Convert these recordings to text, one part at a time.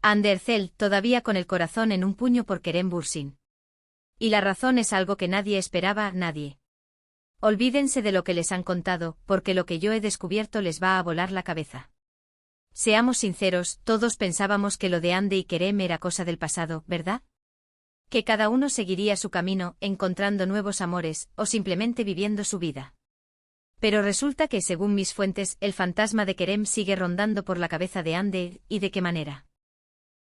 Andercel, todavía con el corazón en un puño por Kerem Bürsin. Y la razón es algo que nadie esperaba, nadie. Olvídense de lo que les han contado, porque lo que yo he descubierto les va a volar la cabeza. Seamos sinceros, todos pensábamos que lo de Ande y Kerem era cosa del pasado, ¿verdad? Que cada uno seguiría su camino, encontrando nuevos amores, o simplemente viviendo su vida. Pero resulta que, según mis fuentes, el fantasma de Kerem sigue rondando por la cabeza de Ande, ¿y de qué manera?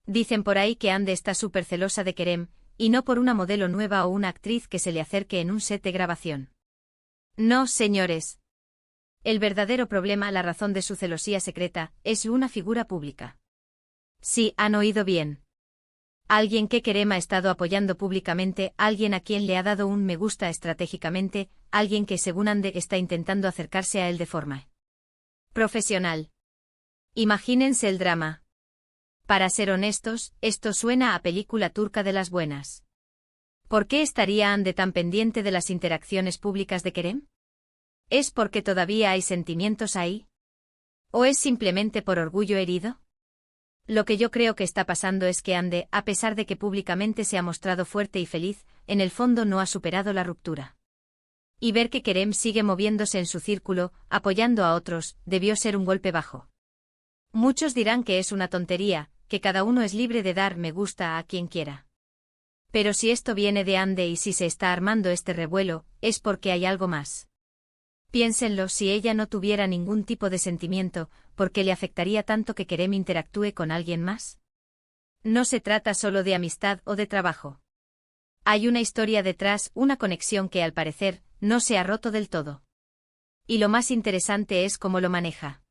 Dicen por ahí que Ande está súper celosa de Kerem, y no por una modelo nueva o una actriz que se le acerque en un set de grabación. No, señores. El verdadero problema, la razón de su celosía secreta, es una figura pública. Sí, han oído bien. Alguien que Kerem ha estado apoyando públicamente, alguien a quien le ha dado un me gusta estratégicamente, alguien que según Ande está intentando acercarse a él de forma profesional. Imagínense el drama. Para ser honestos, esto suena a película turca de las buenas. ¿Por qué estaría Ande tan pendiente de las interacciones públicas de Kerem? ¿Es porque todavía hay sentimientos ahí? ¿O es simplemente por orgullo herido? Lo que yo creo que está pasando es que Ande, a pesar de que públicamente se ha mostrado fuerte y feliz, en el fondo no ha superado la ruptura. Y ver que Kerem sigue moviéndose en su círculo, apoyando a otros, debió ser un golpe bajo. Muchos dirán que es una tontería, que cada uno es libre de dar me gusta a quien quiera. Pero si esto viene de Ande y si se está armando este revuelo, es porque hay algo más. Piénsenlo, si ella no tuviera ningún tipo de sentimiento, ¿por qué le afectaría tanto que Kerem interactúe con alguien más? No se trata solo de amistad o de trabajo. Hay una historia detrás, una conexión que al parecer, no se ha roto del todo. Y lo más interesante es cómo lo maneja.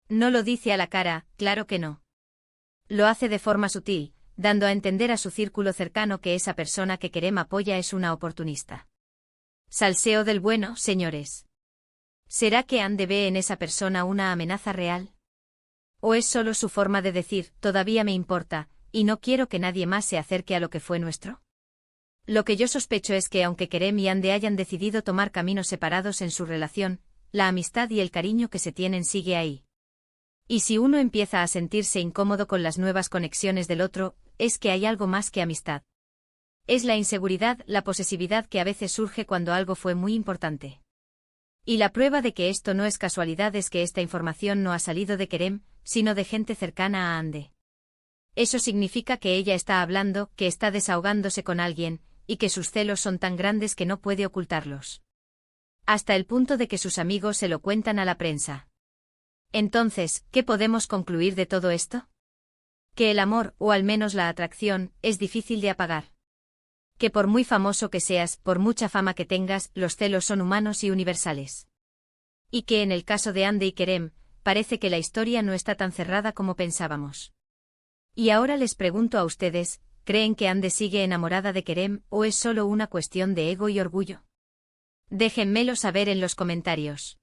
No lo dice a la cara, claro que no. Lo hace de forma sutil, dando a entender a su círculo cercano que esa persona que Kerem apoya es una oportunista. Salseo del bueno, señores. ¿Será que Ande ve en esa persona una amenaza real? ¿O es solo su forma de decir, todavía me importa, y no quiero que nadie más se acerque a lo que fue nuestro? Lo que yo sospecho es que aunque Kerem y Ande hayan decidido tomar caminos separados en su relación, la amistad y el cariño que se tienen sigue ahí. Y si uno empieza a sentirse incómodo con las nuevas conexiones del otro, es que hay algo más que amistad. Es la inseguridad, la posesividad que a veces surge cuando algo fue muy importante. Y la prueba de que esto no es casualidad es que esta información no ha salido de Kerem, sino de gente cercana a Ande. Eso significa que ella está hablando, que está desahogándose con alguien, y que sus celos son tan grandes que no puede ocultarlos. Hasta el punto de que sus amigos se lo cuentan a la prensa. Entonces, ¿qué podemos concluir de todo esto? Que el amor, o al menos la atracción, es difícil de apagar. Que por muy famoso que seas, por mucha fama que tengas, los celos son humanos y universales. Y que en el caso de Ande y Kerem, parece que la historia no está tan cerrada como pensábamos. Y ahora les pregunto a ustedes, ¿creen que Ande sigue enamorada de Kerem o es solo una cuestión de ego y orgullo? Déjenmelo saber en los comentarios.